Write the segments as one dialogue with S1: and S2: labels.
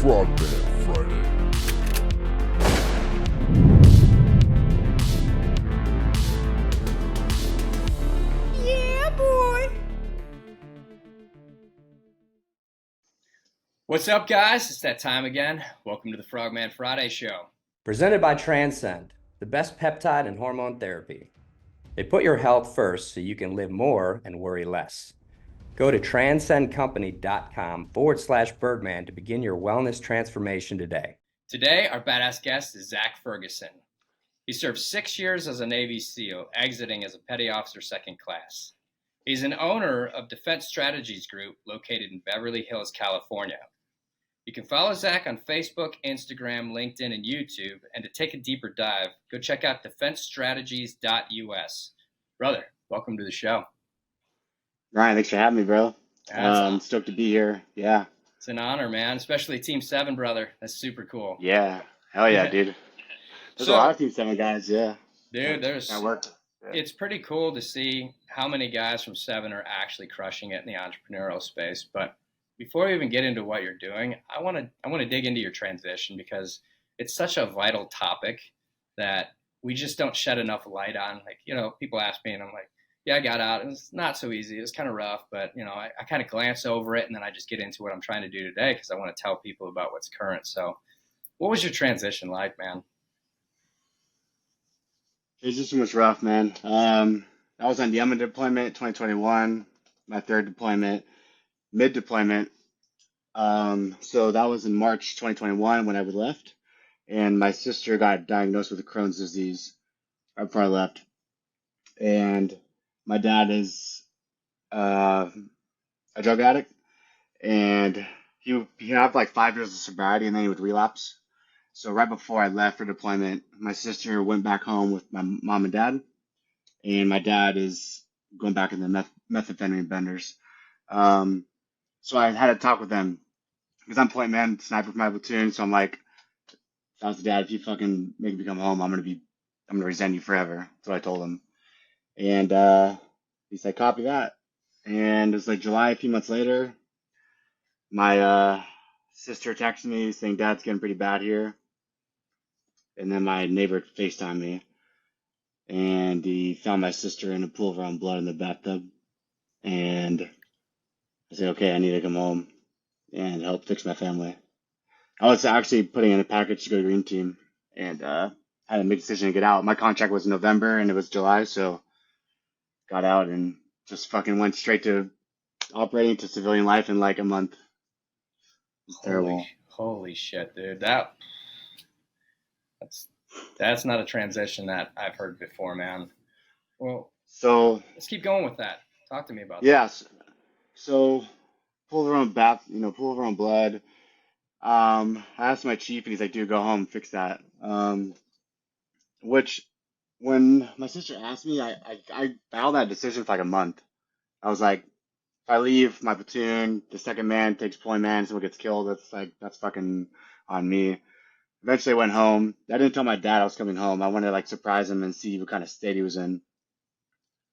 S1: Frogman Friday.
S2: Yeah, boy. What's up, guys? It's that time again. Welcome to the Frogman Friday show.
S3: Presented by Transcend, the best peptide and hormone therapy. They put your health first so you can live more and worry less. Go to transcendcompany.com/Birdman to begin your wellness transformation today.
S2: Today, our badass guest is Zack Ferguson. He served 6 years as a Navy SEAL, exiting as a petty officer second class. He's an owner of Defense Strategies Group located in Beverly Hills, California. You can follow Zack on Facebook, Instagram, LinkedIn, and YouTube. And to take a deeper dive, go check out defensestrategies.us. Brother, welcome to the show.
S4: Ryan, thanks for having me, bro.
S2: Awesome.
S4: Stoked to be here. Yeah.
S2: It's an honor, man, especially Team 7, brother. That's super cool.
S4: Yeah. Hell yeah, dude. There's a lot of Team 7 guys, yeah.
S2: Dude,
S4: That worked. Yeah.
S2: It's pretty cool to see how many guys from 7 are actually crushing it in the entrepreneurial space. But before we even get into what you're doing, I want to dig into your transition because it's such a vital topic that we just don't shed enough light on. Like, people ask me and I'm like, yeah, I got out. It was not so easy. It was kind of rough, but I kind of glance over it and then I just get into what I'm trying to do today because I want to tell people about what's current. So what was your transition like, man?
S4: Transition was rough, man. I was on the Yemen deployment 2021, my third deployment, mid-deployment. So that was in March 2021 when I left. And my sister got diagnosed with Crohn's disease right before I left. And my dad is a drug addict, and he had like 5 years of sobriety, and then he would relapse. So right before I left for deployment, my sister went back home with my mom and dad, and my dad is going back in the methamphetamine benders. So I had a talk with them because I'm point man, sniper for my platoon. So I'm like, I was dad, if you fucking make me come home, I'm gonna resent you forever. That's what I told him. And he's like, copy that. And it was like July, a few months later, my sister texted me saying, Dad's getting pretty bad here. And then my neighbor FaceTimed me. And he found my sister in a pool of her own blood in the bathtub. And I said, okay, I need to come home and help fix my family. I was actually putting in a package to go to Green Team and had to make a decision to get out. My contract was November and it was July, so got out and just fucking went straight to operating to civilian life in like a month. It's terrible.
S2: Holy shit, dude. That's not a transition that I've heard before, man. Well,
S4: so
S2: let's keep going with that. Talk to me about that.
S4: Yes. So pool of her own pool of her own blood. I asked my chief and he's like, dude, go home, fix that. Which when my sister asked me, I held that decision for like a month. I was like, if I leave my platoon, the second man takes point man, someone gets killed, that's fucking on me. Eventually I went home. I didn't tell my dad I was coming home. I wanted to like surprise him and see what kind of state he was in.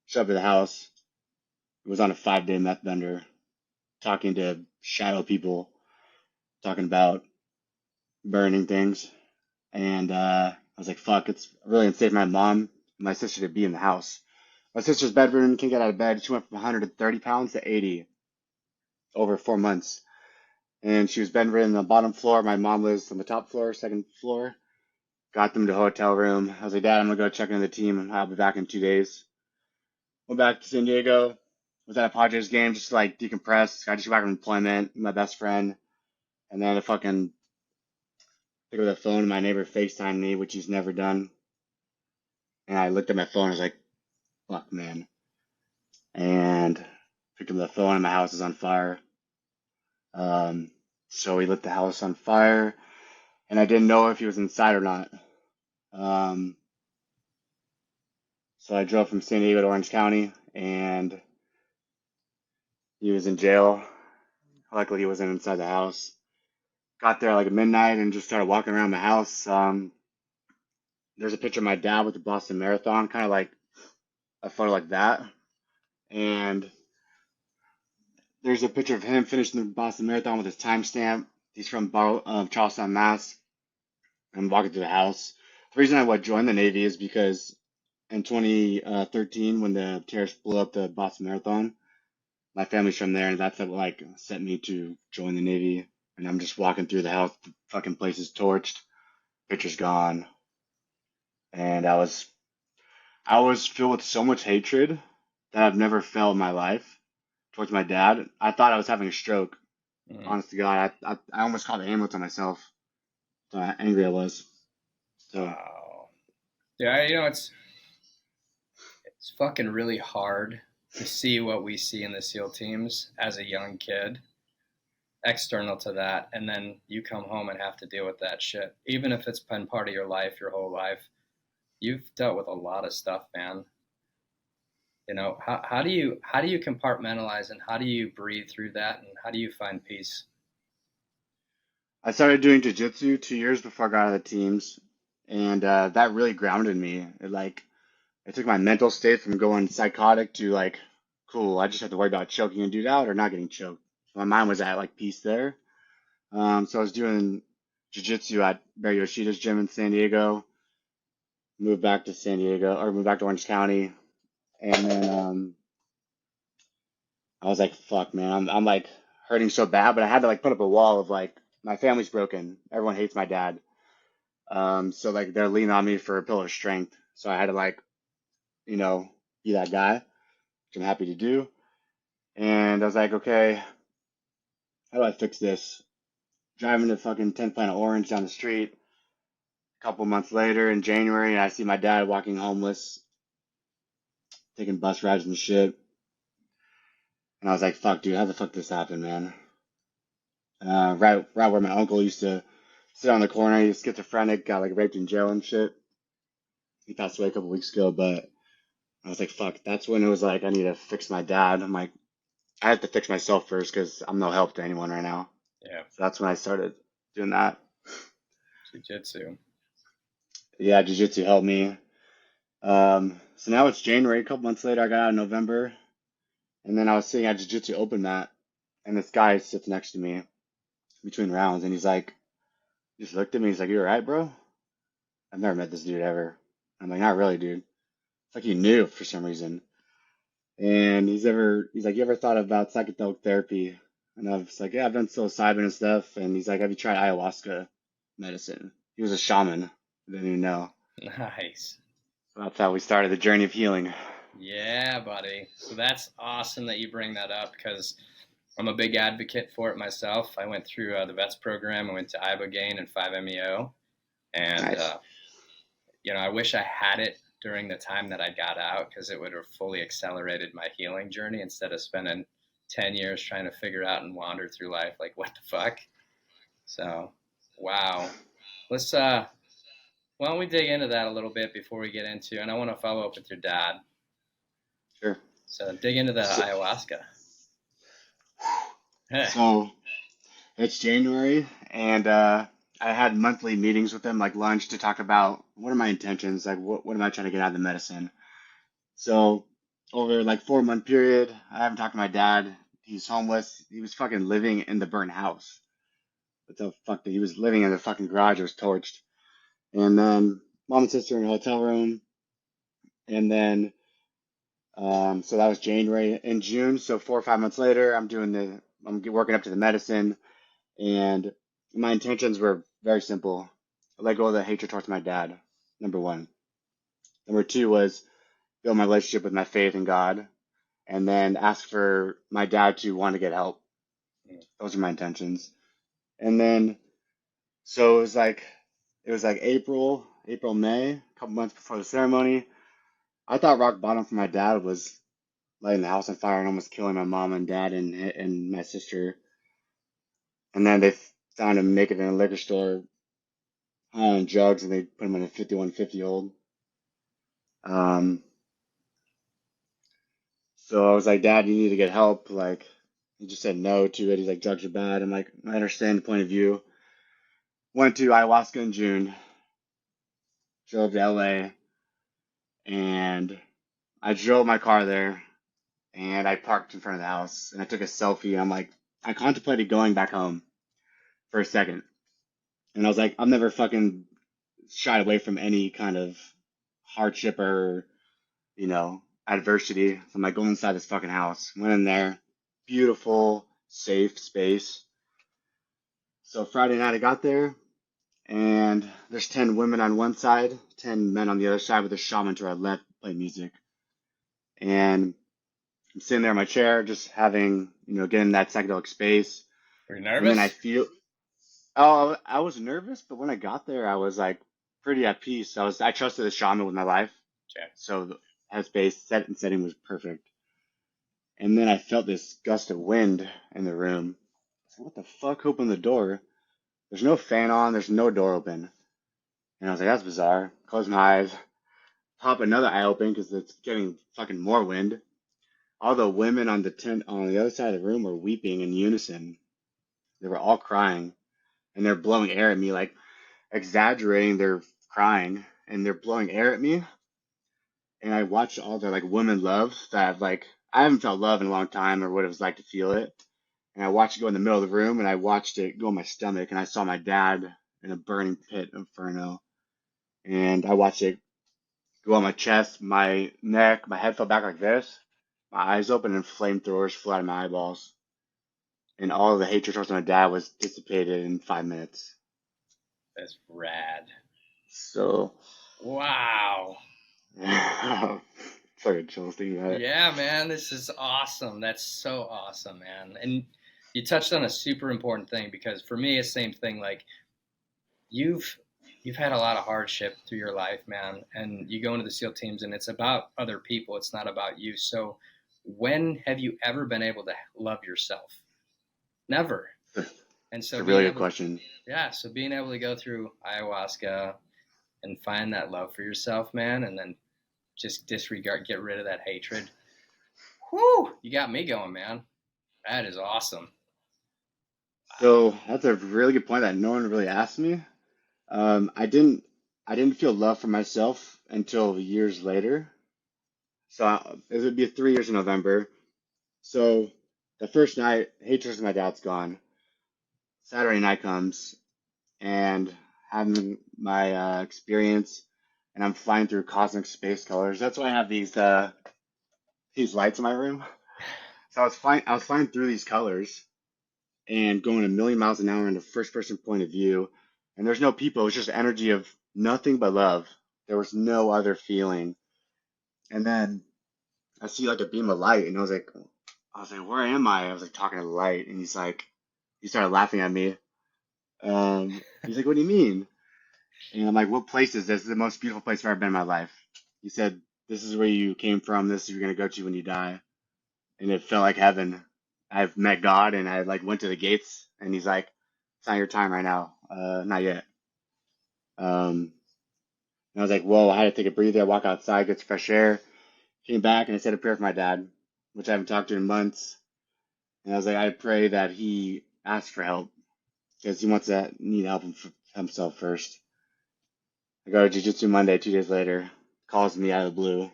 S4: Showed up at the house. It was on a 5-day meth bender, talking to shadow people, talking about burning things. And I was like, fuck, it's really unsafe for my mom and my sister to be in the house. My sister's bedridden, can't get out of bed. She went from 130 pounds to 80 over 4 months. And she was bedridden on the bottom floor. My mom lives on the top floor, second floor. Got them to a hotel room. I was like, Dad, I'm going to go check in the team. I'll be back in 2 days. Went back to San Diego. Was at a Padres game just to like decompress. I just got back from deployment with my best friend. And then I fucking picked up the phone and my neighbor FaceTimed me, which he's never done. And I looked at my phone and I was like, fuck, man. And picked up the phone and my house is on fire. So he lit the house on fire. And I didn't know if he was inside or not. So I drove from San Diego to Orange County and he was in jail. Luckily he wasn't inside the house. Got there like at midnight and just started walking around my house. There's a picture of my dad with the Boston Marathon, kind of like a photo like that. And there's a picture of him finishing the Boston Marathon with his timestamp. He's from Charlestown, Mass. I'm walking through the house. The reason I would join the Navy is because in 2013, when the terrorists blew up the Boston Marathon, my family's from there, and that's what like sent me to join the Navy. And I'm just walking through the house, the fucking place is torched, picture's gone, and I was filled with so much hatred that I've never felt in my life towards my dad. I thought I was having a stroke.
S2: Mm.
S4: Honest to God, I almost called the ambulance on myself. So angry I was. So
S2: Wow. Yeah, it's fucking really hard to see what we see in the SEAL teams as a young kid, external to that, and then you come home and have to deal with that shit. Even if it's been part of your life, your whole life, you've dealt with a lot of stuff, man. How do you compartmentalize and how do you breathe through that and how do you find peace?
S4: I started doing jiu-jitsu 2 years before I got out of the teams, and that really grounded me. It took my mental state from going psychotic to like, cool. I just have to worry about choking a dude out or not getting choked. So my mind was at like peace there. So I was doing jiu-jitsu at Barry Yoshida's gym in San Diego. Moved back to San Diego or moved back to Orange County, and then I was like, fuck, man, I'm like hurting so bad, but I had to like put up a wall of like my family's broken. Everyone hates my dad. So like they're leaning on me for a pillar of strength. So I had to like, you know, be that guy, which I'm happy to do. And I was like, okay, how do I fix this? Driving to fucking 10th Planet Orange down the street. A couple months later in January, and I see my dad walking homeless, taking bus rides and shit. And I was like, fuck, dude, how the fuck this happened, man? Right where my uncle used to sit on the corner. He was schizophrenic, got like raped in jail and shit. He passed away a couple weeks ago, but I was like, fuck, that's when it was like, I need to fix my dad. I'm like, I have to fix myself first because I'm no help to anyone right now.
S2: Yeah,
S4: So that's when I started doing that.
S2: jiu-jitsu.
S4: Yeah, jiu-jitsu helped me. So now it's January. A couple months later, I got out in November, and then I was sitting at jiu-jitsu open mat, and this guy sits next to me between rounds, and he's like, he just looked at me. He's like, "You all right, bro?" I've never met this dude ever. I'm like, "Not really, dude." It's like he knew for some reason. And he's like, "You ever thought about psychedelic therapy?" And I was like, "Yeah, I've done psilocybin and stuff." And he's like, "Have you tried ayahuasca medicine?" He was a shaman. I didn't even know.
S2: Nice.
S4: So that's how we started the journey of healing.
S2: Yeah, buddy. So that's awesome that you bring that up because I'm a big advocate for it myself. I went through the vets program. I went to ibogaine and 5-meo, and
S4: Nice.
S2: I wish I had it during the time that I got out because it would have fully accelerated my healing journey instead of spending 10 years trying to figure out and wander through life like what the fuck. So, wow. Let's why don't we dig into that a little bit before we get into, and I want to follow up with your dad.
S4: Sure.
S2: So dig into the
S4: So,
S2: ayahuasca.
S4: so it's January, and I had monthly meetings with him, like lunch, to talk about what are my intentions, like what am I trying to get out of the medicine. So over like 4 month period, I haven't talked to my dad. He's homeless. He was fucking living in the burnt house. What the fuck? He was living in the fucking garage. It was torched. And then mom and sister in a hotel room. And then so that was January. In June, so 4 or 5 months later, I'm working up to the medicine, and my intentions were very simple. Let go of the hatred towards my dad. Number one. Number two was build my relationship with my faith in God, and then ask for my dad to want to get help. Those are my intentions. And then so it was like May, a couple months before the ceremony. I thought rock bottom for my dad was lighting the house on fire and almost killing my mom and dad and my sister. And then they found him naked in a liquor store, high on drugs, and they put him in a 5150 old. Um, so I was like, Dad, you need to get help. Like, he just said no to it. He's like, drugs are bad. I'm like, I understand the point of view. Went to ayahuasca in June, drove to LA, and I drove my car there, and I parked in front of the house, and I took a selfie. I'm like, I contemplated going back home, for a second. And I was like, I'm never fucking shied away from any kind of hardship or, you know, adversity. So I'm like, go inside this fucking house. Went in there, beautiful, safe space. So Friday night I got there, and there's 10 women on one side, 10 men on the other side with a shaman to our left playing music. And I'm sitting there in my chair, just having, getting that psychedelic space.
S2: Were you
S4: And then I
S2: nervous?
S4: feel, oh, I was nervous, but when I got there, I was like pretty at peace. I trusted the shaman with my life.
S2: Okay.
S4: So the headspace set and setting was perfect. And then I felt this gust of wind in the room. I said, what the fuck opened the door? There's no fan on, there's no door open. And I was like, that's bizarre. Close my eyes, pop another eye open because it's getting fucking more wind. All the women on the tent on the other side of the room were weeping in unison. They were all crying, and they're blowing air at me, like exaggerating their crying, and they're blowing air at me. And I watched all the like women love that I haven't felt love in a long time or what it was like to feel it. And I watched it go in the middle of the room, and I watched it go in my stomach, and I saw my dad in a burning pit of inferno. And I watched it go on my chest, my neck, my head fell back like this. My eyes open and flamethrowers flew out of my eyeballs. And all of the hatred towards my dad was dissipated in 5 minutes.
S2: That's rad.
S4: So,
S2: Wow.
S4: it's like a chill thing, right?
S2: Yeah, man, this is awesome. That's so awesome, man. And you touched on a super important thing because for me, it's the same thing. Like you've you've had a lot of hardship through your life, man, and you go into the SEAL teams, and it's about other people. It's not about you. So, when have you ever been able to love yourself? Never. And
S4: It's
S2: so
S4: a
S2: being
S4: really good
S2: able,
S4: question.
S2: yeah, so being able to go through ayahuasca and find that love for yourself, man, and then just disregard, get rid of that hatred. Whoo! You got me going, man. That is awesome.
S4: So that's a really good point that no one really asked me. Um, I didn't, I didn't feel love for myself until years later. It would be 3 years in November. So the first night, hatred of my dad's gone. Saturday night comes, and having my experience, and I'm flying through cosmic space colors. That's why I have these lights in my room. So I was flying through these colors and going a million miles an hour in the first person point of view. And there's no people. It was just energy of nothing but love. There was no other feeling. And then I see like a beam of light, and I was like, where am I? I was like talking to the light, and he started laughing at me. He's like, what do you mean? And I'm like, what place is this? This is the most beautiful place I've ever been in my life. He said, this is where you came from. This is where you're gonna go to when you die. And it felt like heaven. I've met God, and I like went to the gates, and he's like, it's not your time right now. Not yet. Um, and I was like, whoa, I had to take a breather, walk outside, get some fresh air. Came back, and I said a prayer for my dad, which I haven't talked to in months. And I was like, I pray that he asks for help because he wants to need help himself first. I go to Jiu-Jitsu Monday, 2 days later, calls me out of the blue. I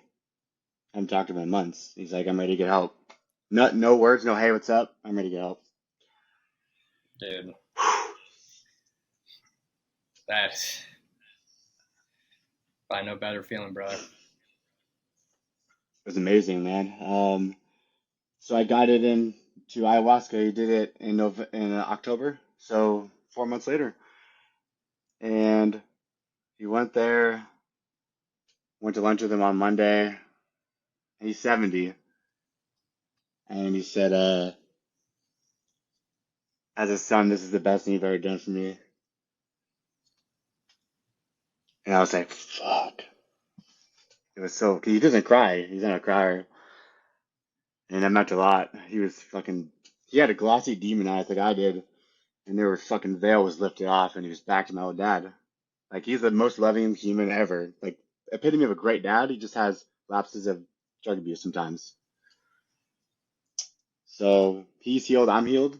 S4: haven't talked to him in months. He's like, I'm ready to get help. No words, no, hey, what's up? I'm ready to get help.
S2: Dude, that's I no better feeling, brother.
S4: It was amazing, man. So I got it into ayahuasca. He did it in October, so 4 months later. And he went there, went to lunch with him on Monday. He's 70. And he said, as a son, this is the best thing you've ever done for me. And I was like, fuck. It was he doesn't cry. He's not a crier. And that meant a lot. He had a glossy demon eyes like I did. And there was fucking veil was lifted off, and he was back to my old dad. Like, he's the most loving human ever. Like, epitome of a great dad. He just has lapses of drug abuse sometimes. So he's healed. I'm healed.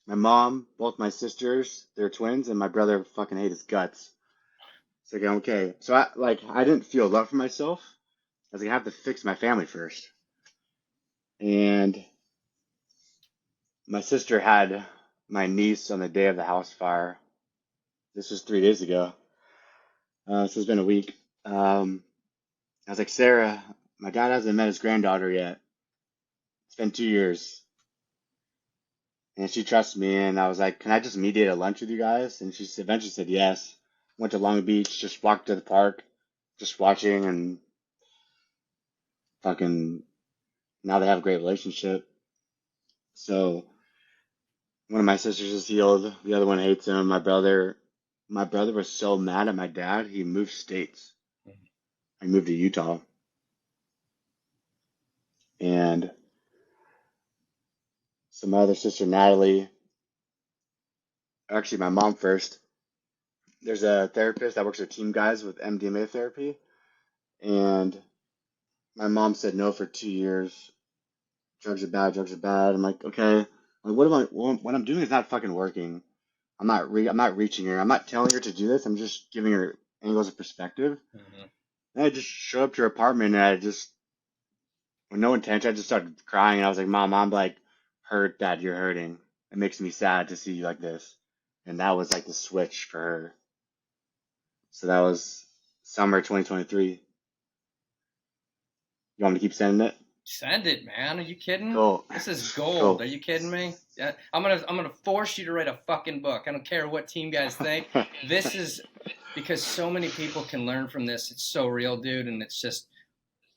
S4: My mom, both my sisters, they're twins, and my brother fucking hate his guts. It's like, okay. So I didn't feel love for myself. I was like, I have to fix my family first. And my sister had my niece on the day of the house fire. This was 3 days ago. So it's been a week. I was like, Sarah, my dad hasn't met his granddaughter yet. It's been 2 years. And she trusts me. And I was like, can I just mediate a lunch with you guys? And she eventually said yes. Went to Long Beach, just walked to the park, just watching. And fucking now they have a great relationship. So one of my sisters is healed. The other one hates him. My brother was so mad at my dad, he moved states. I moved to Utah. And so my other sister, Natalie, actually my mom first, there's a therapist that works with team guys with MDMA therapy. And my mom said no for 2 years. Drugs are bad, drugs are bad. I'm like, okay. Like, what I'm doing is not fucking working. I'm not reaching her. I'm not telling her to do this. I'm just giving her angles of perspective.
S2: Mm-hmm.
S4: And I just showed up to her apartment and I just, with no intention, I just started crying. And I was like, Mom, I'm like hurt that you're hurting. It makes me sad to see you like this. And that was like the switch for her. So that was summer 2023. You want me to keep sending it?
S2: Send it, man. Are you kidding?
S4: Cool.
S2: This is gold.
S4: Cool.
S2: Are you kidding me? I'm gonna force you to write a fucking book. I don't care what team guys think. This is because so many people can learn from this. It's so real, dude, and it's just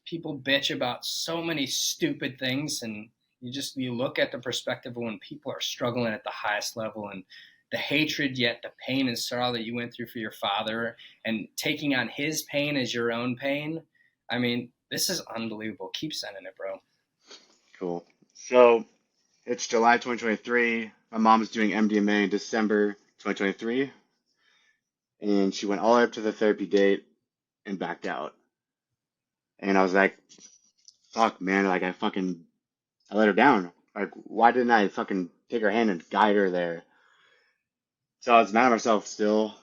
S2: people bitch about so many stupid things, and you look at the perspective of when people are struggling at the highest level and the hatred, yet the pain and sorrow that you went through for your father and taking on his pain as your own pain. I mean, this is unbelievable. Keep sending it, bro.
S4: Cool. So it's July 2023. My mom's doing MDMA in December 2023. And she went all the way up to the therapy date and backed out. And I was like, fuck, man. Like, I let her down. Like, why didn't I fucking take her hand and guide her there? So I was mad at myself still.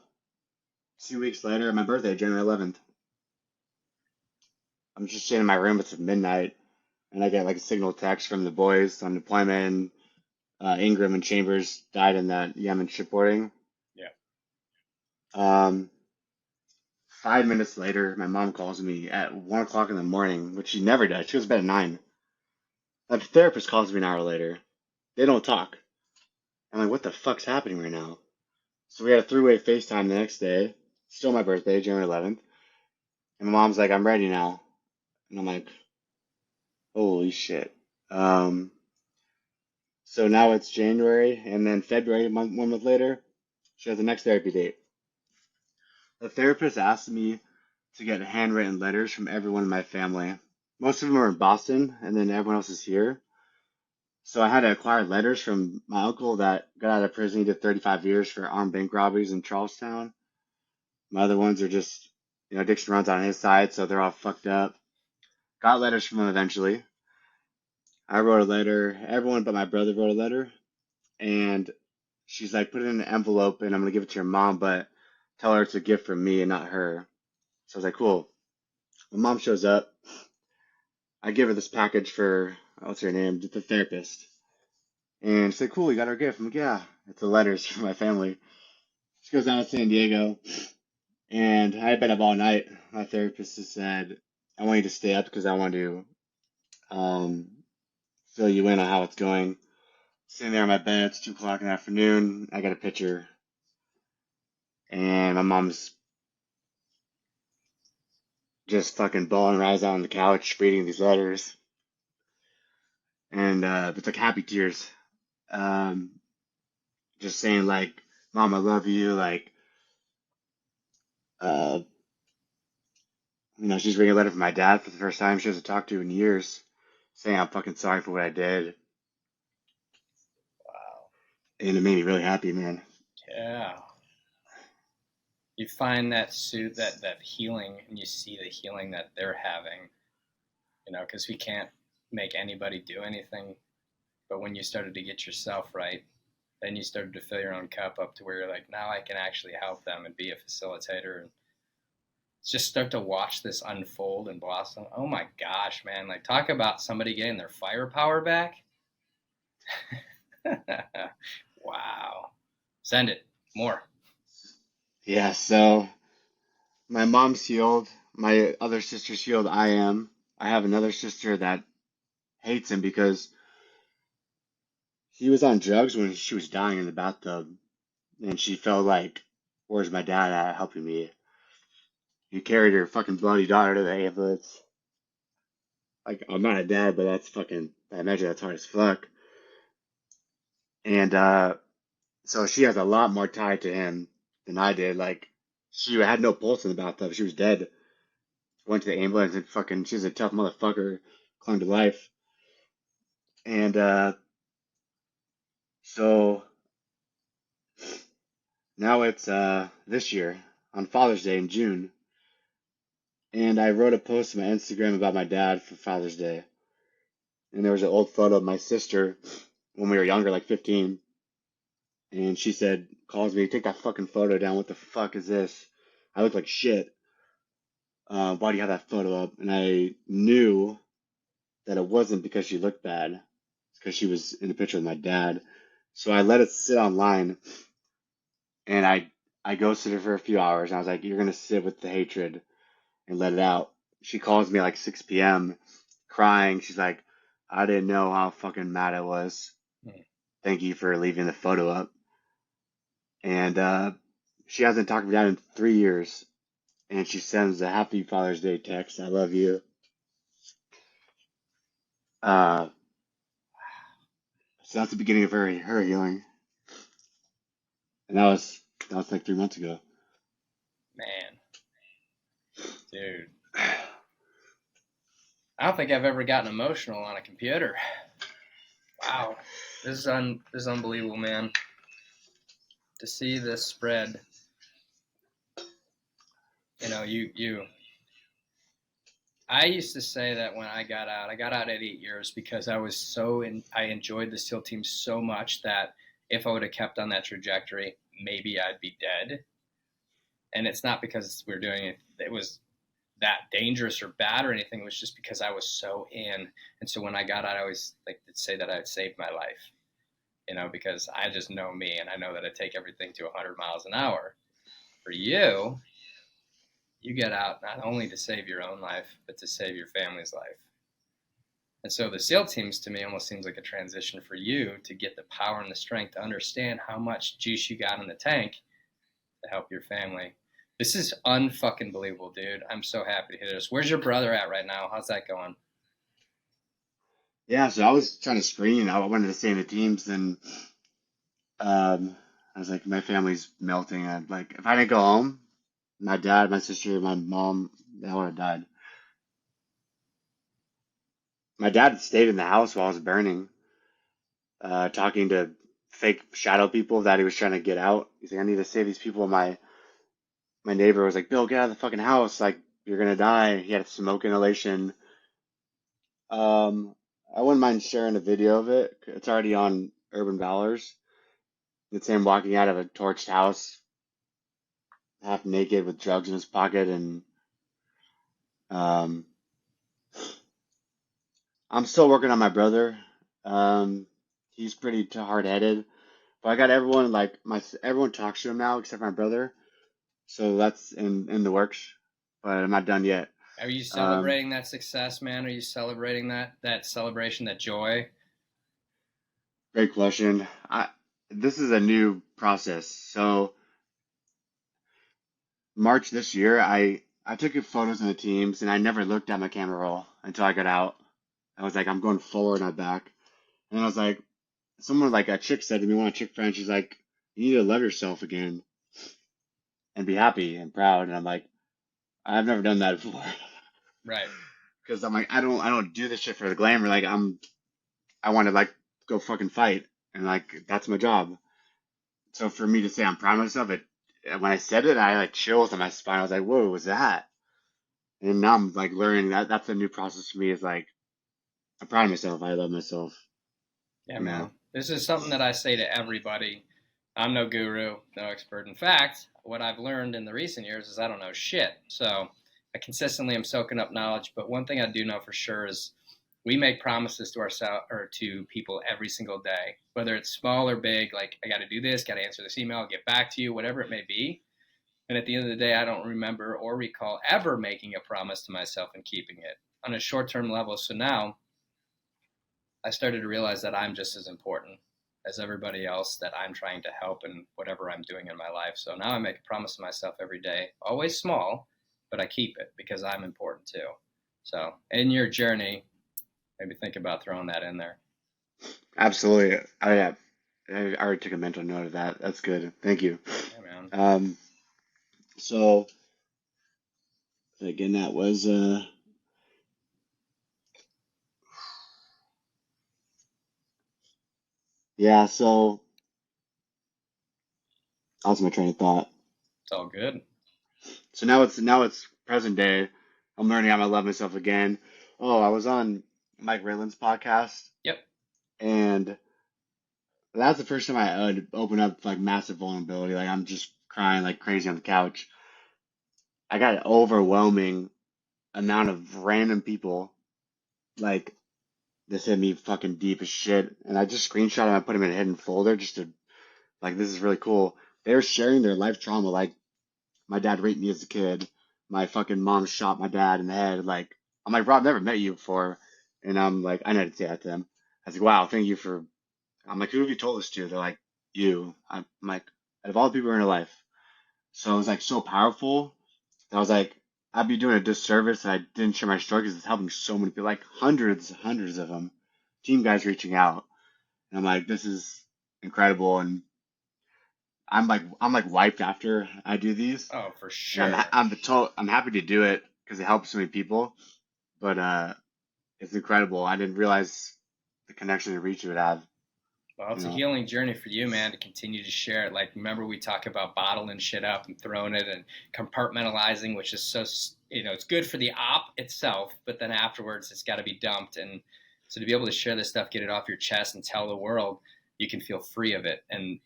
S4: 2 weeks later, my birthday, January 11th. I'm just sitting in my room. It's midnight. And I get like a signal text from the boys on deployment. Ingram and Chambers died in that Yemen shipboarding.
S2: Yeah.
S4: 5 minutes later, my mom calls me at 1 o'clock in the morning, which she never does. She goes to bed at 9. The therapist calls me an hour later. They don't talk. I'm like, what the fuck's happening right now? So we had a three-way FaceTime the next day. Still my birthday, January 11th. And my mom's like, I'm ready now. And I'm like, holy shit. So now it's January, and then February, 1 month later, she has the next therapy date. The therapist asked me to get handwritten letters from everyone in my family. Most of them are in Boston, and then everyone else is here. So I had to acquire letters from my uncle that got out of prison. He did 35 years for armed bank robberies in Charlestown. My other ones are just, addiction runs on his side, so they're all fucked up. Got letters from him eventually. I wrote a letter. Everyone but my brother wrote a letter. And she's like, put it in an envelope and I'm going to give it to your mom, but tell her it's a gift from me and not her. So I was like, cool. My mom shows up. I give her this package for, what's her name? The therapist. And she's like, cool, you got her gift. I'm like, yeah, it's the letters from my family. She goes down to San Diego. And I had been up all night. My therapist has said, I want you to stay up because I want to fill you in on how it's going. Sitting there on my bed, it's 2 o'clock in the afternoon. I got a picture. And my mom's just fucking bawling her eyes out on the couch, reading these letters. And it's like happy tears. Um, just saying, like, Mom, I love you. Like, uh, she's reading a letter from my dad for the first time she hasn't talked to in years, saying I'm fucking sorry for what I did.
S2: Wow.
S4: And it made me really happy, man.
S2: Yeah. You find that healing, and you see the healing that they're having, because we can't make anybody do anything. But when you started to get yourself right, then you started to fill your own cup up to where you're like, now I can actually help them and be a facilitator and just start to watch this unfold and blossom. Oh my gosh, man. Like, talk about somebody getting their firepower back. Wow. Send it. More.
S4: Yeah, so my mom's healed. My other sister's healed. I am. I have another sister that hates him because he was on drugs when she was dying in the bathtub, and she felt like, "Where's my dad at helping me?" He carried her fucking bloody daughter to the ambulance. Like, I'm not a dad, but that's fucking, I imagine that's hard as fuck. And so she has a lot more tied to him than I did. Like, she had no pulse in the bathtub. She was dead. Went to the ambulance and fucking, she's a tough motherfucker, clung to life. And so now it's this year on Father's Day in June. And I wrote a post on my Instagram about my dad for Father's Day. And there was an old photo of my sister when we were younger, like 15. And she said, calls me, take that fucking photo down. What the fuck is this? I look like shit. Why do you have that photo up? And I knew that it wasn't because she looked bad. It's because she was in a picture with my dad. So I let it sit online, and I ghosted her for a few hours. And I was like, you're gonna sit with the hatred and let it out. She calls me like 6 p.m. crying. She's like, I didn't know how fucking mad I was. Thank you for leaving the photo up. And she hasn't talked to me dad in 3 years. And she sends a happy Father's Day text. I love you. Uh, so that's the beginning of her healing. And that was like 3 months ago.
S2: Man. Dude. I don't think I've ever gotten emotional on a computer. Wow. This is unbelievable, man. To see this spread. You know, I used to say that when I got out at 8 years because I enjoyed the SEAL team so much that if I would have kept on that trajectory, maybe I'd be dead. And it's not because we're doing it was that dangerous or bad or anything. It was just because I was so in. And so when I got out, I always like to say that I'd saved my life, because I just know me and I know that I take everything to 100 miles an hour. For you, you get out not only to save your own life, but to save your family's life. And so the SEAL teams to me almost seems like a transition for you to get the power and the strength to understand how much juice you got in the tank to help your family. This is unfucking believable, dude. I'm so happy to hear this. Where's your brother at right now? How's that going?
S4: Yeah, so I was trying to screen. I wanted to stay in the teams, and I was like, my family's melting. I'm like, if I didn't go home, my dad, my sister, my mom, they all would have died. My dad stayed in the house while I was burning, talking to fake shadow people that he was trying to get out. He's like, I need to save these people. My neighbor was like, Bill, get out of the fucking house. Like, you're gonna die. He had smoke inhalation. Um, I wouldn't mind sharing a video of it. It's already on Urban Valors. It's him walking out of a torched house, half naked with drugs in his pocket, and um, I'm still working on my brother. Um, he's pretty hard-headed, but I got everyone like everyone talks to him now except my brother, so that's in the works. But I'm not done yet.
S2: Are you
S4: Um,
S2: celebrating that success, man? Are you celebrating that celebration, that joy?
S4: Great question. This is a new process. So March this year, I took photos of the teams, and I never looked at my camera roll until I got out. I was like, I'm going forward, not back. And I was like, someone like a chick said to me, one of chick friends, she's like, you need to love yourself again and be happy and proud. And I'm like, I've never done that before.
S2: Right.
S4: Because I'm like, I don't do this shit for the glamour. Like I want to like go fucking fight, and like that's my job. So for me to say I'm proud of myself, when I said it, I like chills on my spine. I was like, whoa, what was that? And now I'm like learning that that's a new process for me. Is like I'm proud of myself. I love myself.
S2: Yeah,
S4: You know.
S2: man. This is something that I say to everybody. I'm no guru, no expert. In fact, what I've learned in the recent years is I don't know shit. So I consistently am soaking up knowledge. But one thing I do know for sure is we make promises to ourselves or to people every single day, whether it's small or big. Like, I got to do this, got to answer this email, get back to you, whatever it may be. And at the end of the day, I don't remember or recall ever making a promise to myself and keeping it on a short-term level. So now I started to realize that I'm just as important as everybody else that I'm trying to help in whatever I'm doing in my life. So now I make a promise to myself every day, always small, but I keep it because I'm important too. So in your journey, maybe think about throwing that in there.
S4: Absolutely. I already took a mental note of that. That's good. Thank you.
S2: Yeah, man.
S4: So again, that was yeah. So I lost my train of thought.
S2: It's all good.
S4: So now it's present day. I'm learning how to love myself again. Oh, I was on Mike Raylan's podcast,
S2: Yep.
S4: and that's the first time I would open up like massive vulnerability. Like I'm just crying like crazy on the couch. I got an overwhelming amount of random people like this hit me fucking deep as shit, and I just screenshot them. I put them in a hidden folder just to like this is really cool. They were sharing their life trauma. Like my dad raped me as a kid. My fucking mom shot my dad in the head. Like I'm like, bro, I've never met you before, and I'm like, I had to say that to them. I was like, wow, thank you for. I'm like, who have you told this to? They're like, you. I'm like, out of all the people in your life. So it was like so powerful. I was like, I'd be doing a disservice if I didn't share my story because it's helping so many people, like hundreds of them, team guys reaching out. And I'm like, this is incredible. And I'm like wiped after I do these.
S2: Oh, for
S4: And
S2: sure.
S4: I'm happy to do it because it helps so many people. But it's incredible. I didn't realize the connection and reach it would have.
S2: Well,
S4: You
S2: it's a
S4: know,
S2: healing journey for you, man, to continue to share it. Like, remember we talk about bottling shit up and throwing it and compartmentalizing, which is so, it's good for the op itself, but then afterwards it's got to be dumped. And so to be able to share this stuff, get it off your chest and tell the world, you can feel free of it. And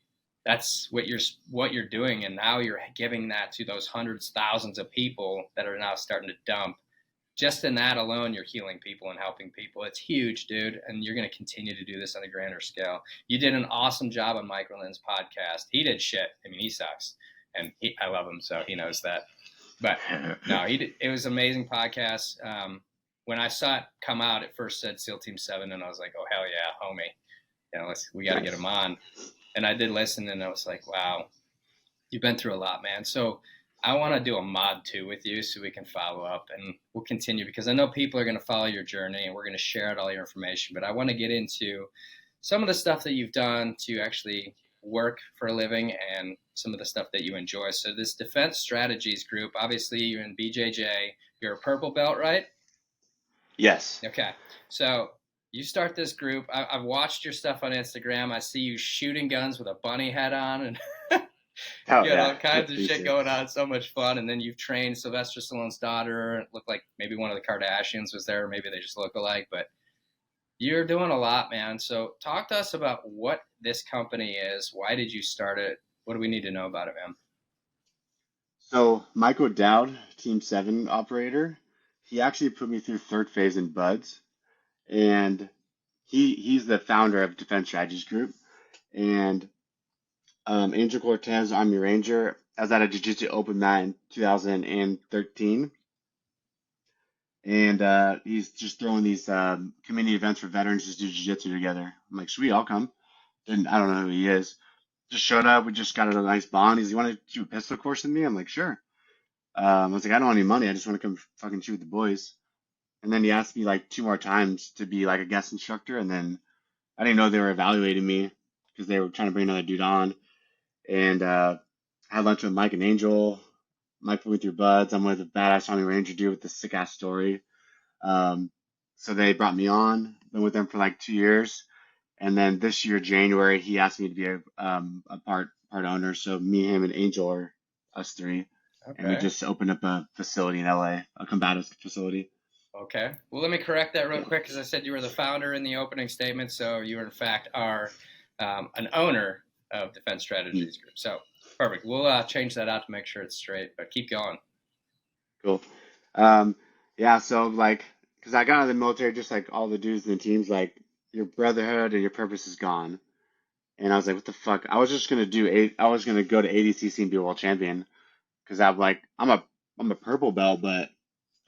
S2: that's what you're doing. And now you're giving that to those hundreds, thousands of people that are now starting to dump. Just in that alone, you're healing people and helping people. It's huge, dude. And you're going to continue to do this on a grander scale. You did an awesome job on Mike Lynn's podcast. He did shit. I mean, he sucks. And I love him, so he knows that. But no, he did, it was an amazing podcast. When I saw it come out, it first said SEAL Team 7, and I was like, oh, hell yeah, homie. We got to get
S4: nice.
S2: him on. And I did listen, and I was like, wow, you've been through a lot, man. So I want to do a mod 2 with you so we can follow up and we'll continue because I know people are going to follow your journey and we're going to share out all your information. But I want to get into some of the stuff that you've done to actually work for a living and some of the stuff that you enjoy. So this Defense Strategies group, obviously you're in BJJ, you're a purple belt, right?
S4: Yes.
S2: Okay. So you start this group. I've watched your stuff on Instagram. I see you shooting guns with a bunny head on and
S4: Oh
S2: you had all
S4: yeah.
S2: kinds of
S4: Please
S2: shit
S4: do.
S2: going on. So much fun. And then you've trained Sylvester Stallone's daughter. It looked like maybe one of the Kardashians was there. Or maybe they just look alike. But you're doing a lot, man. So talk to us about what this company is. Why did you start it? What do we need to know about it, man?
S4: So Michael Dowd, Team 7 operator, he actually put me through third phase in Buds, and he's the founder of Defense Strategies Group. And Angel Cortez, Army Ranger, I was at a Jiu-Jitsu open mat in 2013, and he's just throwing these community events for veterans to do Jiu-Jitsu together. I'm like, sweet, I'll come. Then I don't know who he is. Just showed up. We just got a nice bond. He's, you want to do a pistol course with me? I'm like, sure. I was like, I don't want any money. I just want to come fucking shoot with the boys. And then he asked me like 2 more times to be like a guest instructor. And then I didn't know they were evaluating me because they were trying to bring another dude on. And I had lunch with Mike and Angel. Mike put me through Buds. I'm with a badass Army Ranger dude with a sick ass story. Um, so they brought me on. Been with them for like 2 years. And then this year, January, he asked me to be a part owner. So me, him, and Angel are us three, and we
S2: Okay.
S4: just opened up a facility in LA, a combative facility.
S2: Okay. Well, let me correct that real quick because I said you were the founder in the opening statement. So you, in fact, are an owner of Defense
S4: Hmm,
S2: Strategies Group. So perfect. We'll change that out to make sure it's straight, but keep going.
S4: cool. Um, yeah, so like because I got out of the military just like all the dudes in the teams, like your brotherhood and your purpose is gone. And I was like, what the fuck? I was just gonna do eight. I was gonna go to ADCC and be a world champion because I'm a purple belt, but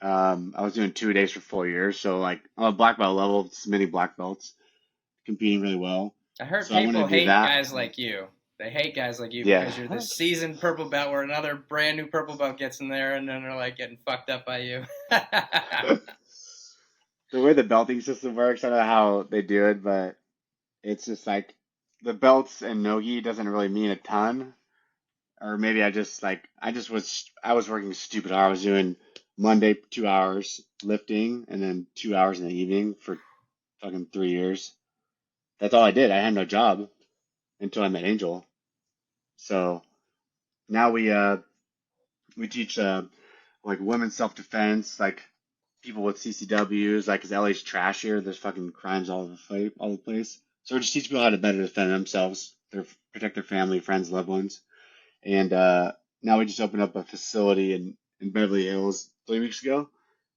S4: I was doing 2 days for 4 years, so like I'm a black belt level, it's many black belts competing really well.
S2: I heard
S4: So I
S2: people
S4: wanted to do
S2: hate
S4: that.
S2: guys like you. They hate guys like you
S4: Yeah.
S2: because you're this seasoned purple belt where another brand new purple belt gets in there and then they're like getting fucked up by you.
S4: The way the belting system works, I don't know how they do it, but it's just like the belts and nogi doesn't really mean a ton. Or maybe I was working stupid hard. I was doing Monday 2 hours lifting and then 2 hours in the evening for fucking 3 years. That's all I did. I had no job until I met Angel. So now we teach like women's self defense, like people with CCWs, like 'cause LA's trash here. There's fucking crimes all the place. So we just teach people how to better defend themselves, protect their family, friends, loved ones. And now we just opened up a facility in Beverly Hills 3 weeks ago.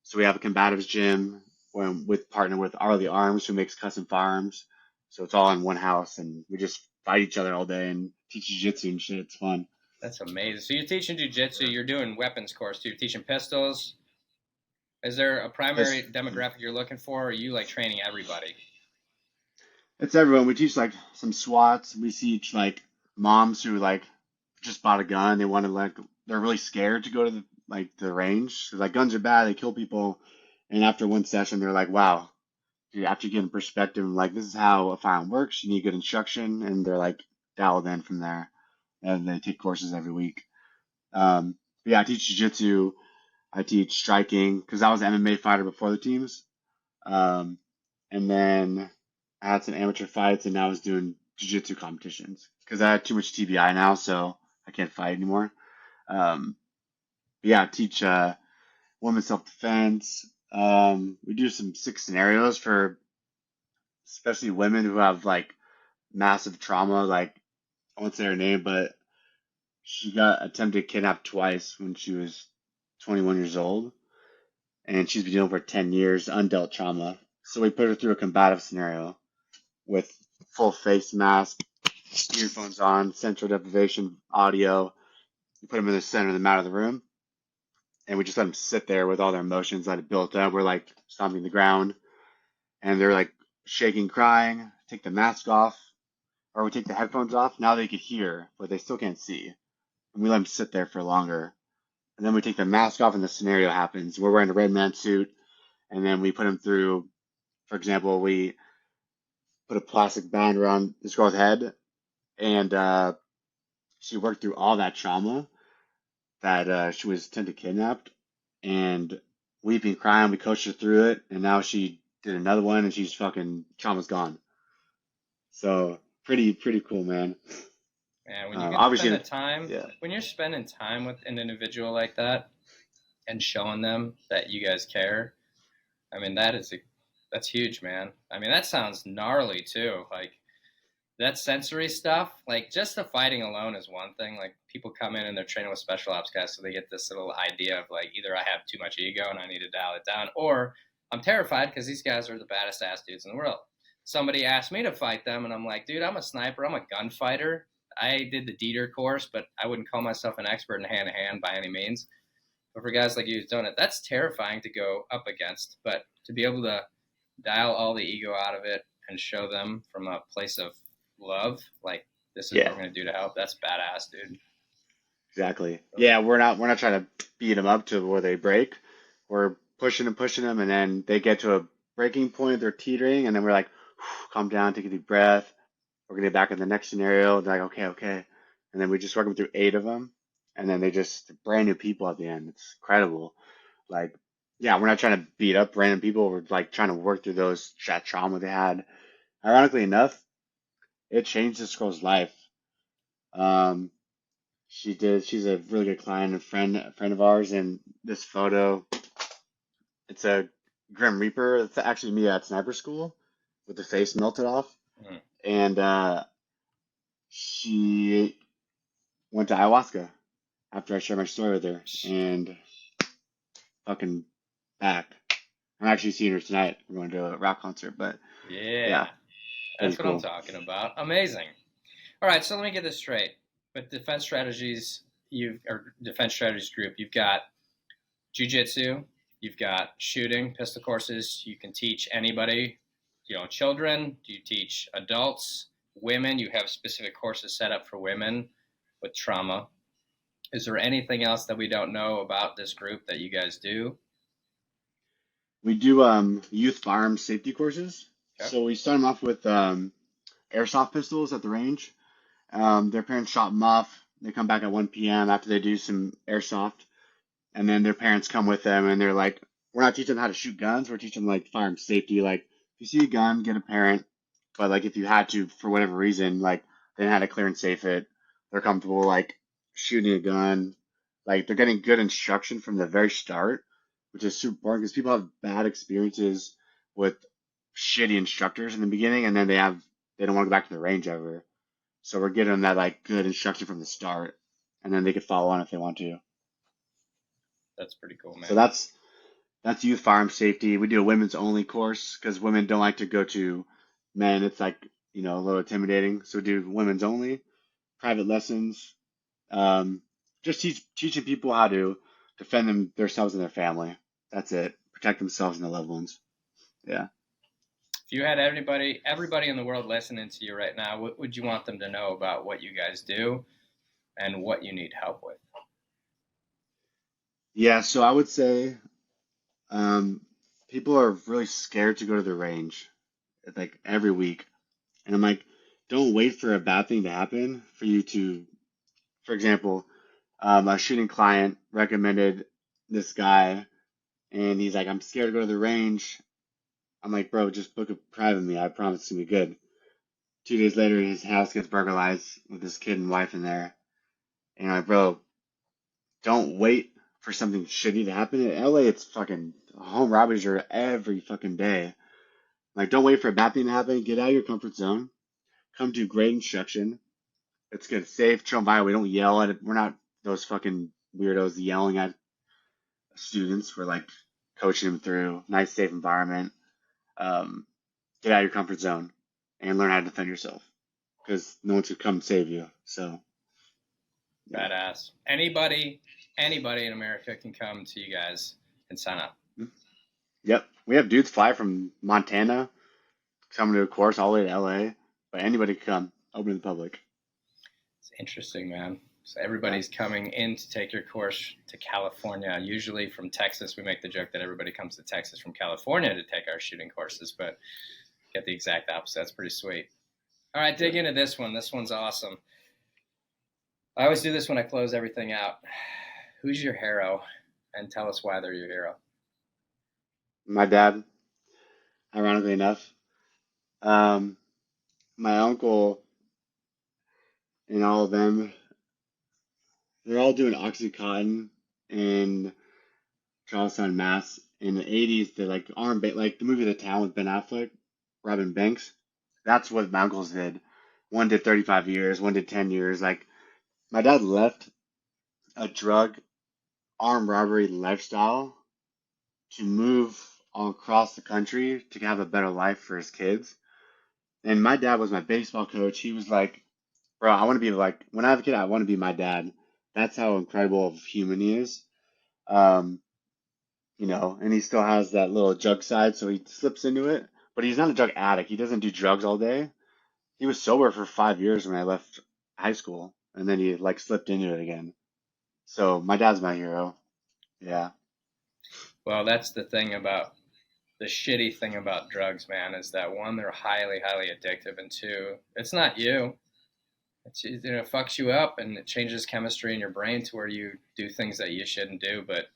S4: So we have a combatives gym where with partner with Arlie Arms, who makes custom firearms. So it's all in one house, and we just fight each other all day and teach jiu-jitsu and shit. It's fun.
S2: That's amazing. So you're teaching jiu-jitsu, you're doing weapons course too. You're teaching pistols. Is there a
S4: It's
S2: primary demographic you're looking for, or are you like training everybody?
S4: it's everyone. We teach like some SWATs. We teach like moms who like just bought a gun. They want to like they're really scared to go to the range. 'Cause, like guns are bad. They kill people. And after one session, they're like, "Wow, dude, after getting perspective, like this is how a firearm works. You need good instruction," and they're like dialed in from there. And they take courses every week. But yeah, I teach jiu-jitsu. I teach striking because I was an MMA fighter before the teams. Um, and then I had some amateur fights, and now I was doing jiu-jitsu competitions because I had too much TBI now, so I can't fight anymore. Um, but yeah, I teach women's self-defense. We do some 6 scenarios for especially women who have like massive trauma. Like I won't say her name, but she got attempted kidnapped twice when she was 21 years old, and she's been dealing for 10 years undealt trauma. So we put her through a combative scenario with full face mask, earphones on, central deprivation audio. We put them in the center of the mat of the room, and we just let them sit there with all their emotions that had built up. We're like stomping the ground, and they're like shaking, crying. Take the mask off, or we take the headphones off. Now they could hear, but they still can't see. And we let them sit there for longer. And then we take the mask off, and the scenario happens. We're wearing a red man suit, and then we put them through. For example, we put a plastic band around this girl's head, and she worked through all that trauma that she was attempted kidnapped, and weeping, crying. We coached her through it, and now she did another one, and she's fucking trauma's gone. So pretty cool, man.
S2: And when you can spend the
S4: Obviously,
S2: time,
S4: yeah,
S2: when you're spending time with an individual like that and showing them that you guys care, I mean that's huge, man. I mean that sounds gnarly too. Like that sensory stuff, like just the fighting alone is one thing. Like people come in and they're training with special ops guys, so they get this little idea of like either I have too much ego and I need to dial it down, or I'm terrified because these guys are the baddest ass dudes in the world. Somebody asked me to fight them, and I'm like, dude, I'm a sniper, I'm a gunfighter. I did the Dieter course, but I wouldn't call myself an expert in hand to hand by any means. But for guys like you who's done it, that's terrifying to go up against. But to be able to dial all the ego out of it and show them from a place of love, like this is what
S4: yeah,
S2: we're gonna do to help. That's badass, dude.
S4: exactly. Yeah, we're not trying to beat them up to where they break. We're pushing them, and then they get to a breaking point. They're teetering, and then we're like, calm down, take a deep breath. We're gonna get back in the next scenario. They're like, okay, okay, and then we just work them through 8 of them, and then they're brand new people at the end. It's incredible. Like, yeah, we're not trying to beat up random people. We're like trying to work through that trauma they had. Ironically enough, it changed this girl's life. Um, she did. She's a really good client, a friend of ours. And this photo, it's a Grim Reaper. It's actually me at sniper school with the face melted off.
S2: Mm.
S4: And she went to ayahuasca after I shared my story with her, and fucking back. I'm actually seeing her tonight. We're going to a rock concert, but
S2: Yeah,
S4: yeah, pretty
S2: that's what I'm
S4: cool.
S2: talking about. Amazing. All right, so let me get this straight. With defense strategies group, you've got jiu-jitsu, you've got shooting, pistol courses. You can teach anybody, children. Do you teach adults, women? You have specific courses set up for women with trauma. Is there anything else that we don't know about this group that you guys do?
S4: We do youth firearms safety courses.
S2: Okay.
S4: So we start them off with airsoft pistols at the range. Their parents shop them off. They come back at 1 p.m. after they do some airsoft, and then their parents come with them, and they're like, "We're not teaching them how to shoot guns. We're teaching them like firearm safety. Like, if you see a gun, get a parent. But like, if you had to, for whatever reason, like they know how to clear and safe it. They're comfortable like shooting a gun. Like they're getting good instruction from the very start, which is super important because people have bad experiences with shitty instructors in the beginning, and then they don't want to go back to the range ever. So we're giving them that like good instruction from the start, and then they can follow on if they want to.
S2: That's pretty cool,
S4: So
S2: man.
S4: that's youth firearm safety. We do a women's only course because women don't like to go to men. It's like, a little intimidating. So we do women's only, private lessons. Um, just teaching people how to defend themselves and their family. That's it. Protect themselves and their loved ones. Yeah.
S2: If you had everybody in the world listening to you right now, what would you want them to know about what you guys do and what you need help with?
S4: Yeah. So I would say um, people are really scared to go to the range like every week. And I'm like, don't wait for a bad thing to happen for you to, for example, a shooting client recommended this guy, and he's like, I'm scared to go to the range. I'm like, bro, just book a private with me. I promise it's gonna be good. 2 days later, his house gets burglarized with his kid and wife in there. And I'm like, bro, don't wait for something shitty to happen. In LA, it's fucking home robberies are every fucking day. Like, don't wait for a bad thing to happen. Get out of your comfort zone. Come to great instruction. It's good, safe, chill environment. We don't yell at it. We're not those fucking weirdos yelling at students. We're like coaching them through nice, safe environment. Um, get out of your comfort zone and learn how to defend yourself because no one could come save you. So yeah.
S2: Badass. Anybody in America can come to you guys and sign up.
S4: Yep. We have dudes fly from Montana coming to a course all the way to LA, but anybody can come. Open to the public.
S2: It's interesting, man. So
S4: Yeah.
S2: everybody's coming in to take your course to California. Usually from Texas, we make the joke that everybody comes to Texas from California to take our shooting courses, but get the exact opposite. That's pretty sweet. All right, dig
S4: Yeah.
S2: into this one. This one's awesome. I always do this when I close everything out. Who's your hero? And tell us why they're your hero.
S4: My dad, ironically enough, um, my uncle and all of them, they're all doing Oxycontin in Charlestown, Mass. In the 80s, they're like like the movie The Town with Ben Affleck, Robin Banks. That's what my uncles did. One did 35 years, one did 10 years. Like my dad left a drug armed robbery lifestyle to move all across the country to have a better life for his kids. And my dad was my baseball coach. He was like, bro, I want to be like, when I have a kid, I want to be my dad. That's how incredible of a human he is. Um, and he still has that little drug side, so he slips into it. But he's not a drug addict. He doesn't do drugs all day. He was sober for 5 years when I left high school, and then he like slipped into it again. So my dad's my hero. Yeah.
S2: Well, that's the shitty thing about drugs, man, is that one, they're highly, highly addictive, and two, it's not you. It fucks you up and it changes chemistry in your brain to where you do things that you shouldn't do. But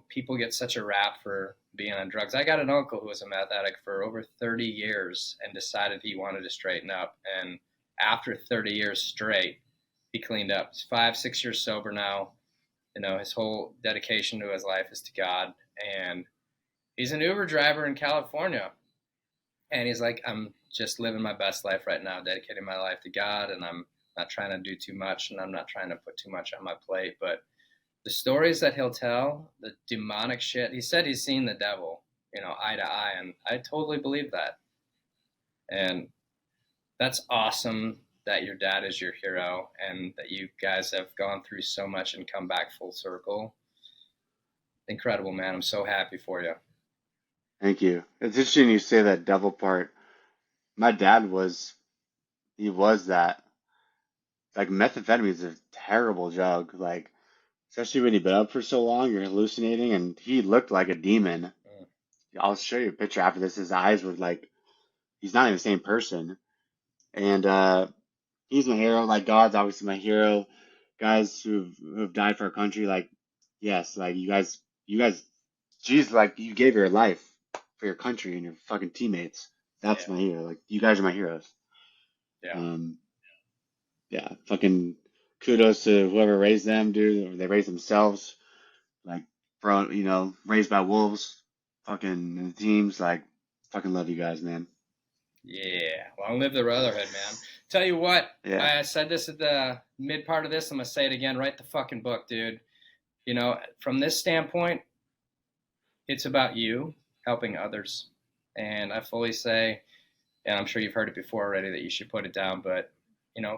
S2: people get such a rap for being on drugs. I got an uncle who was a meth addict for over 30 years and decided he wanted to straighten up. And after 30 years straight, he cleaned up. He's 5, 6 years sober now. His whole dedication to his life is to God. And he's an Uber driver in California. And he's like, I'm just living my best life right now, dedicating my life to God. And I'm not trying to do too much and I'm not trying to put too much on my plate. But the stories that he'll tell, the demonic shit. He said he's seen the devil, eye to eye, and I totally believe that. And that's awesome that your dad is your hero and that you guys have gone through so much and come back full circle. Incredible, man. I'm so happy for you.
S4: Thank you. It's interesting you say that devil part. My dad he was that. Like methamphetamine is a terrible drug. Like, especially when you've been up for so long, you're hallucinating, and he looked like a demon. I'll show you a picture after this. His eyes were like, he's not even the same person. And he's my hero. Like, God's obviously my hero. Guys who've died for our country, like, yes, like you guys, geez, like you gave your life for your country and your fucking teammates. That's my hero. Like, you guys are my heroes.
S2: Yeah.
S4: Yeah, fucking kudos to whoever raised them, dude. They raised themselves, like, raised by wolves, fucking in the teams. Like, fucking love you guys, man.
S2: Yeah, long live the brotherhood, man. Tell you what,
S4: Yeah.
S2: I said this at the mid part of this. I'm gonna say it again. Write the fucking book, dude. From this standpoint, it's about you helping others, and I fully say, and I'm sure you've heard it before already, that you should put it down, but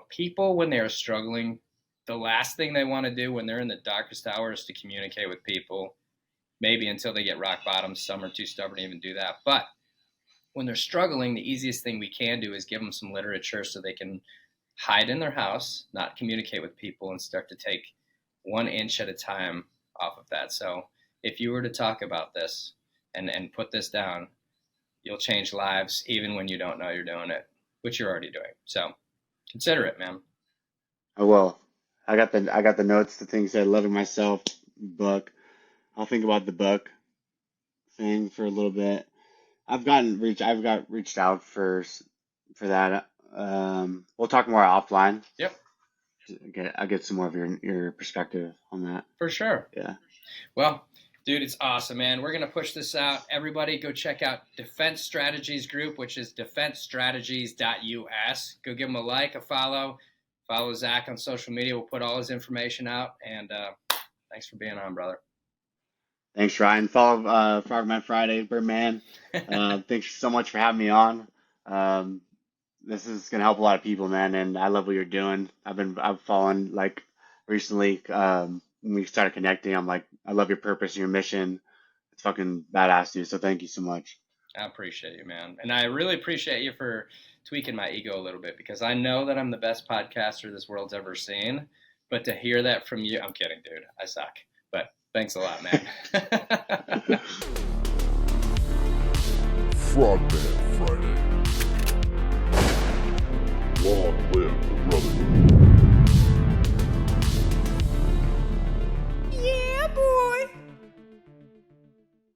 S2: people, when they are struggling, the last thing they want to do when they're in the darkest hour is to communicate with people, maybe until they get rock bottom. Some are too stubborn to even do that. But when they're struggling, the easiest thing we can do is give them some literature so they can hide in their house, not communicate with people, and start to take 1 inch at a time off of that. So if you were to talk about this and put this down, you'll change lives even when you don't know you're doing it, which you're already doing. So consider it, man.
S4: I will. I got the notes, the things that loving myself book. I'll think about the book thing for a little bit. I've got reached out for that. We'll talk more offline.
S2: Yep.
S4: I'll get some more of your perspective on that.
S2: For sure.
S4: Yeah.
S2: Well, dude, it's awesome, man. We're going to push this out. Everybody go check out Defense Strategies Group, which is defensestrategies.us. Go give him a like, a follow. Follow Zack on social media. We'll put all his information out. And thanks for being on, brother.
S4: Thanks, Ryan. Follow Frogman Friday, Birdman. Thanks so much for having me on. This is going to help a lot of people, man, and I love what you're doing. I've fallen, like, recently, when we started connecting. I'm like, I love your purpose, your mission. It's fucking badass, dude. So thank you so much.
S2: I appreciate you, man. And I really appreciate you for tweaking my ego a little bit, because I know that I'm the best podcaster this world's ever seen. But to hear that from you, I'm kidding, dude. I suck. But thanks a lot, man.
S1: Frogman Friday. Long live the brotherhood.
S5: Yeah, boy.